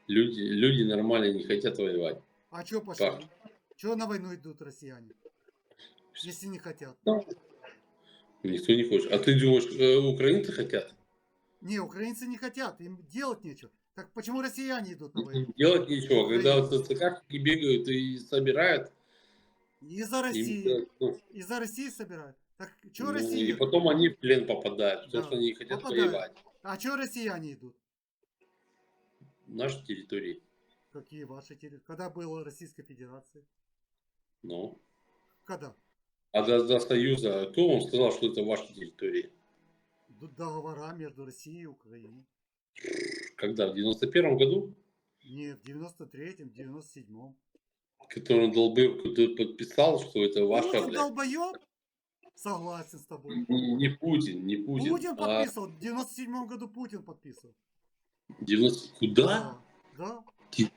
Люди нормально не хотят воевать. А чё Факт. пошли? Чё на войну идут россияне, если не хотят? Ну, никто не хочет. А ты думаешь, украинцы хотят? Не, украинцы не хотят, им делать нечего. Так почему россияне идут на войну? Делать В ничего. Когда вот Украину. ТЦКшники бегают и собирают, Из-за им, России. Из-за России собирают. Так чё ну, и Россия? потом они в плен попадают, потому что Да, они не хотят попадают. воевать. А чё россияне идут? В нашей территории. Какие ваши территории? Когда была Российская Федерация? Ну. Когда? А до Союза кто вам сказал, что это ваша территория? Договора между Россией и Украиной. Когда? В 91 году? Не, в 93-м, 97-м. Который долбоёб кто подписал, что это ваша, Путин блядь. долбоёб? Согласен с тобой. Не Путин, не Путин, Путин а подписывал. В 97-м году Путин подписывал. 90. Куда? Да, да. Ты